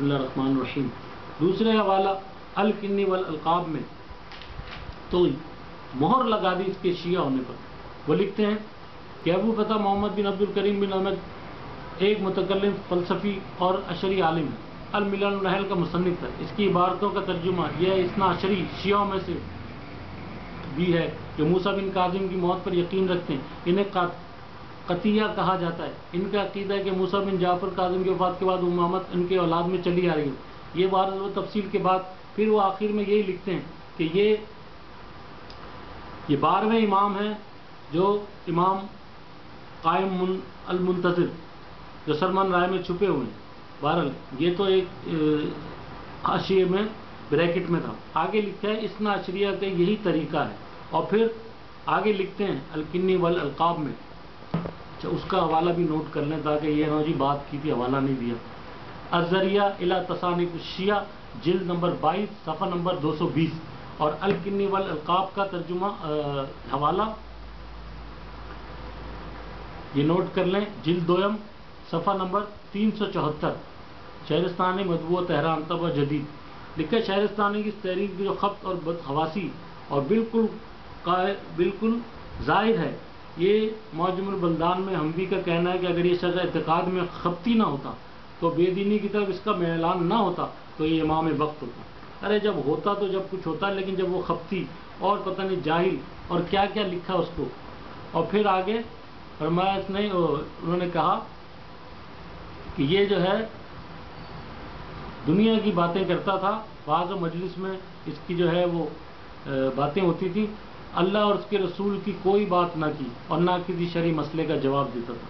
بسم اللہ الرحمن الرحیم. دوسرے حوالہ الکنی والالقاب میں تو مہر لگا دی اس کے شیعہ ہونے پر. وہ لکھتے ہیں کہ ابو فتح محمد بن عبد الکریم بن احمد ایک متکلم فلسفی اور عشری عالم ہے. الملل والنحل کا مصنف ہے. اس کی عبارتوں کا ترجمہ یہ اثنا عشری شیعوں میں سے بھی ہے جو موسیٰ بن کاظم کی موت پر یقین رکھتے ہیں. انہیں قطیہ کہا جاتا ہے. ان کا عقیدہ ہے کہ موسیٰ بن جعفر کاظم کی وفات کے بعد امامت ان کے اولاد میں چلی آ رہی ہے. یہ بات و تفصیل کے بعد پھر وہ آخر میں یہی لکھتے ہیں کہ یہ 12ویں امام ہیں جو امام قائم المنتظر جو سلمان رائے میں چھپے ہوئے ہیں. بہرحال یہ تو ایک حاشیے میں بریکٹ میں تھا. آگے لکھا ہے اثنا عشریہ کا یہی طریقہ ہے. اور پھر آگے لکھتے ہیں الکنی والالقاب میں. اچھا اس کا حوالہ بھی نوٹ کر لیں تاکہ یہ نہ جی بات کی تھی حوالہ نہیں دیا. الذریعہ الی تصانیف الشیعہ جلد نمبر 22 صفحہ نمبر 220. اور الکنی والالقاب کا ترجمہ حوالہ یہ نوٹ کر لیں جلد دوم صفحہ نمبر 374 شہرستانی مطبوع تہران طبع جدید. لکھا ہے شہرستانی کی اس تحریر کی جو خبط اور بدحواسی اور بالکل ظاہر ہے. یہ معجم البلدان میں ہموی کا کہنا ہے کہ اگر یہ شخص اعتقاد میں خبطی نہ ہوتا تو بے دینی کی طرف اس کا میلان نہ ہوتا تو یہ امام وقت ہوتا. ارے جب ہوتا تو جب کچھ ہوتا لیکن جب وہ خبطی اور پتہ نہیں جاہل اور کیا کیا لکھا اس کو. اور پھر آگے فرمایا اس نے انہوں نے کہا کہ یہ جو ہے دنیا کی باتیں کرتا تھا. بعض مجلس میں اس کی جو ہے وہ باتیں ہوتی تھی. اللہ اور اس کے رسول کی کوئی بات نہ کی اور نہ کسی شرعی مسئلے کا جواب دیتا تھا.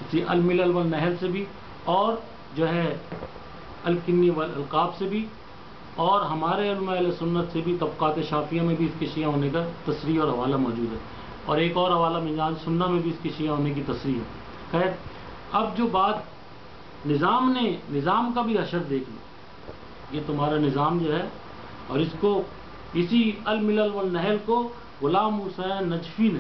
اسی الملل والنحل سے بھی اور جو ہے الکنی والالقاب سے بھی اور ہمارے علماء اہل سنت سے بھی طبقات شافیہ میں بھی اس کے شیعہ ہونے کا تصریح اور حوالہ موجود ہے. اور ایک اور حوالہ میزان سنہ میں بھی اس کے شیعہ ہونے کی تصریح ہے. خیر اب جو بات نظام کا بھی حشر دیکھ لو. یہ تمہارا نظام جو ہے اور اس کو اسی الملل والنحل کو غلام حسین نجفی نے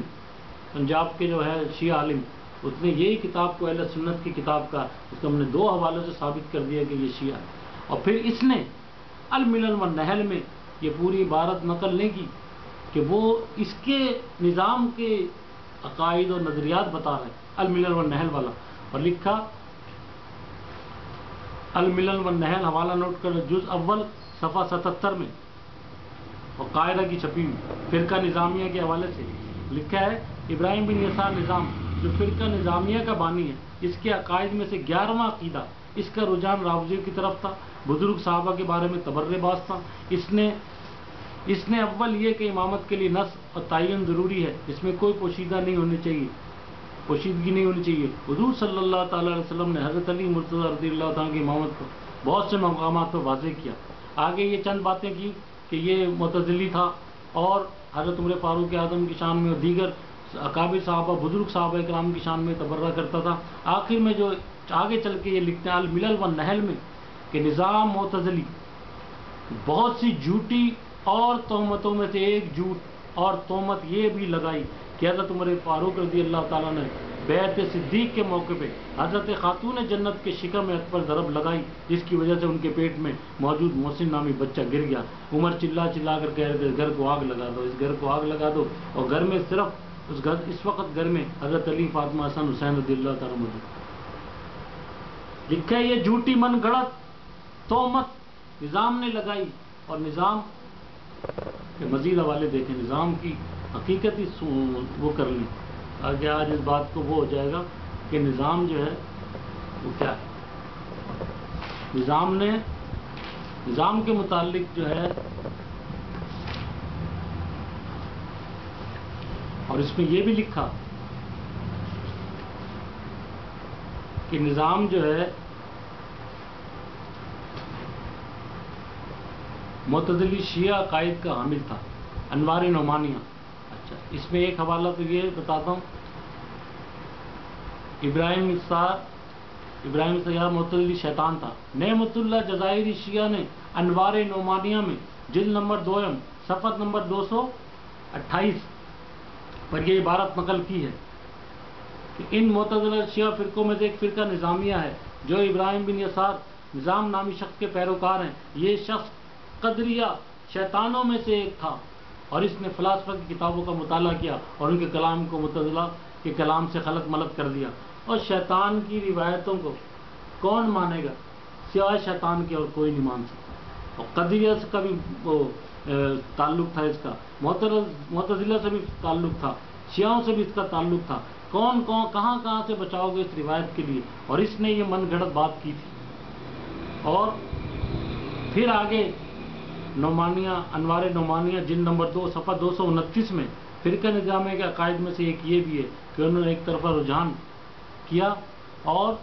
پنجاب کے جو ہے شیعہ عالم اس نے یہی کتاب کو اہل سنت کی کتاب کا اس کو ہم نے 2 حوالوں سے ثابت کر دیا کہ یہ شیعہ ہے. اور پھر اس نے الملل والنحل میں یہ پوری عبارت نقل نہیں کی کہ وہ اس کے نظام کے عقائد اور نظریات بتا رہے الملل والنحل والا. اور لکھا الملل والنحل حوالہ نوٹ کر جز اول صفحہ 77 میں اور قاعدہ کی چھپی ہوئی فرقہ نظامیہ کے حوالے سے لکھا ہے ابراہیم بن یسار نظام جو فرقہ نظامیہ کا بانی ہے اس کے عقائد میں سے 11واں عقیدہ اس کا رجحان راوزیوں کی طرف تھا. بزرگ صحابہ کے بارے میں تبرع باز تھا. اس نے اول یہ کہ امامت کے لیے نص اور تعین ضروری ہے جس میں کوئی پوشیدگی نہیں ہونی چاہیے. حضور صلی اللہ تعالیٰ علیہ وسلم نے حضرت علی مرتضیٰ رضی اللہ تعالیٰ کی امامت کو بہت سے مقامات پر واضح کیا. آگے یہ چند باتیں کی کہ یہ معتزلی تھا اور حضرت عمر فاروق اعظم کی شان میں اور دیگر اکابر صحابہ بزرگ صحابہ کرام کی شان میں تبرع کرتا تھا. آخر میں جو آگے چل کے یہ لکھتے ہیں الملل والنحل میں کہ نظام معتزلی بہت سی جھوٹی اور تہمتوں میں سے ایک جھوٹ اور تہمت یہ بھی لگائی کہ حضرت عمر فاروق رضی اللہ تعالیٰ نے بیعت صدیق کے موقع پہ حضرت خاتون جنت کے شکم میں پر ضرب لگائی جس کی وجہ سے ان کے پیٹ میں موجود محسن نامی بچہ گر گیا. عمر چلا کے کہہ رہے تھے گھر کو آگ لگا دو, اس گھر کو آگ لگا دو. اور گھر میں صرف اس وقت گھر میں حضرت علی فاطمہ حسن حسین رضی اللہ تعالیٰ موجود. لکھا ہے یہ جھوٹی من گڑت تہمت نظام نے لگائی. اور نظام کے مزید حوالے دیکھیں نظام کی حقیقت ہی وہ کر لیں آگے آج اس بات کو وہ ہو جائے گا کہ نظام جو ہے وہ کیا ہے. نظام کے متعلق جو ہے اور اس میں یہ بھی لکھا کہ نظام جو ہے معتزلی شیعہ عقائد کا حامل تھا انوار نعمانیہ. اچھا اس میں ایک حوالہ تو یہ بتاتا ہوں ابراہیم سیار معتزلی شیطان تھا. نعمت اللہ جزائری شیعہ نے انوار نعمانیہ میں جلد نمبر 2 صفحہ نمبر 228 پر یہ عبارت نقل کی ہے کہ ان معتزلہ شیعہ فرقوں میں سے ایک فرقہ نظامیہ ہے جو ابراہیم بن یسار نظام نامی شخص کے پیروکار ہیں. یہ شخص قدریہ شیطانوں میں سے ایک تھا اور اس نے فلاسفہ کی کتابوں کا مطالعہ کیا اور ان کے کلام کو معتزلہ کے کلام سے خلط ملط کر دیا. اور شیطان کی روایتوں کو کون مانے گا سوائے شیطان کے اور کوئی نہیں مان سکتا. اور قدریہ سے کا بھی تعلق تھا اس کا, معتزلہ سے بھی تعلق تھا, شیعوں سے بھی اس کا تعلق تھا. کون کہاں سے بچاؤ گے اس روایت کے لیے؟ اور اس نے یہ من گھڑت بات کی تھی. اور پھر آگے نعمانیہ, انوار نعمانیہ جلد نمبر 2 صفحہ 229 میں فرقہ نظامیہ کے عقائد میں سے ایک یہ بھی ہے کہ انہوں نے ایک طرفہ رجحان کیا اور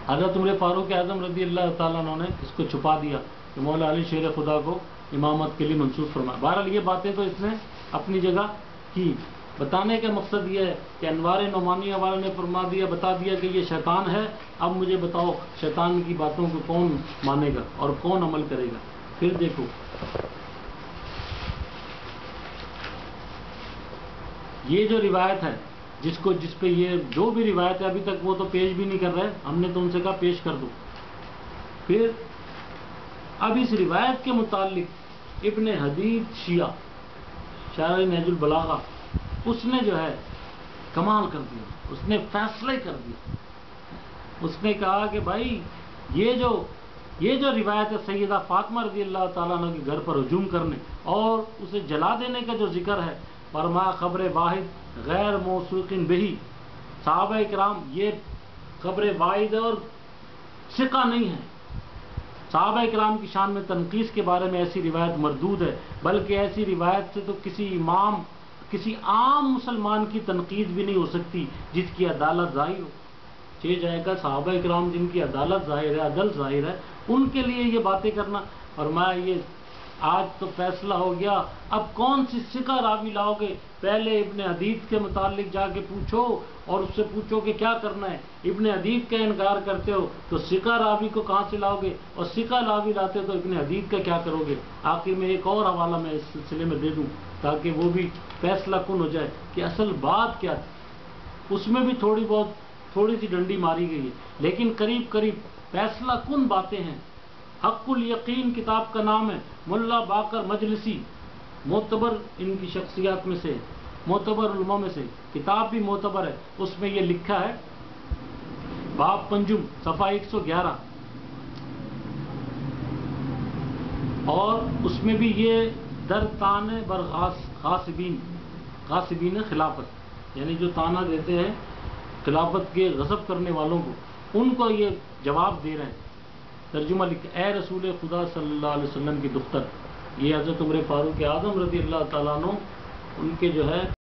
حضرت عمر فاروق اعظم رضی اللہ تعالیٰ عنہ نے اس کو چھپا دیا کہ مولا علی شیر خدا کو امامت کے لیے منسوب فرمایا. بہرحال یہ باتیں تو اس نے اپنی جگہ کی. بتانے کا مقصد یہ ہے کہ انوار نعمانیہ والے نے فرما دیا, بتا دیا کہ یہ شیطان ہے. اب مجھے بتاؤ شیطان کی باتوں کو کون مانے گا اور کون عمل کرے گا؟ پھر دیکھو یہ جو روایت ہے جس پہ یہ جو بھی روایت ہے ابھی تک وہ تو پیش بھی نہیں کر رہے, ہم نے تو ان سے کہا پیش کر دو. پھر اب اس روایت کے متعلق ابن حدید شیعہ شارح نہج البلاغہ اس نے جو ہے کمال کر دیا, اس نے فیصلہ کر دیا. اس نے کہا کہ بھائی یہ جو روایت ہے سیدہ فاطمہ رضی اللہ تعالیٰ عنہ کے گھر پر ہجوم کرنے اور اسے جلا دینے کا جو ذکر ہے, فرمایا خبر واحد غیر موثوق بہی. صحابہ کرام یہ خبر واحد ہے اور ثقہ نہیں ہے. صحابہ کرام کی شان میں تنقیص کے بارے میں ایسی روایت مردود ہے, بلکہ ایسی روایت سے تو کسی عام مسلمان کی تنقید بھی نہیں ہو سکتی جس کی عدالت ظاہر ہو. چھ جائے گا صحابہ کرام جن کی عدالت ظاہر ہے, عدل ظاہر ہے, ان کے لیے یہ باتیں کرنا. اور میں یہ آج تو فیصلہ ہو گیا, اب کون سی ثقہ راوی لاؤ گے؟ پہلے ابن حدید کے متعلق جا کے پوچھو اور اس سے پوچھو کہ کیا کرنا ہے. ابن حدید کا انکار کرتے ہو تو ثقہ راوی کو کہاں سے لاؤ گے؟ اور ثقہ راوی لاتے ہو تو ابن حدید کا کیا کرو گے؟ آخر میں ایک اور حوالہ میں اس سلسلے میں دے دوں تاکہ وہ بھی فیصلہ کن ہو جائے کہ اصل بات کیا تھی. اس میں بھی تھوڑی سی ڈنڈی ماری گئی ہے, لیکن قریب فیصلہ کن باتیں ہیں. حق الیقین کتاب کا نام ہے, ملا باقر مجلسی معتبر ان کی شخصیات میں سے, معتبر علماء میں سے, کتاب بھی معتبر ہے. اس میں یہ لکھا ہے باب پنجم صفحہ 111, اور اس میں بھی یہ در تانے بر غاصبین خلافت, یعنی جو تانا دیتے ہیں خلافت کے غصب کرنے والوں کو, ان کو یہ جواب دے رہے ہیں. ترجمہ لکھ, اے رسول خدا صلی اللہ علیہ وسلم کی دختر, یہ حضرت عمر فاروق اعظم رضی اللہ تعالیٰ عنہ ان کے جو ہے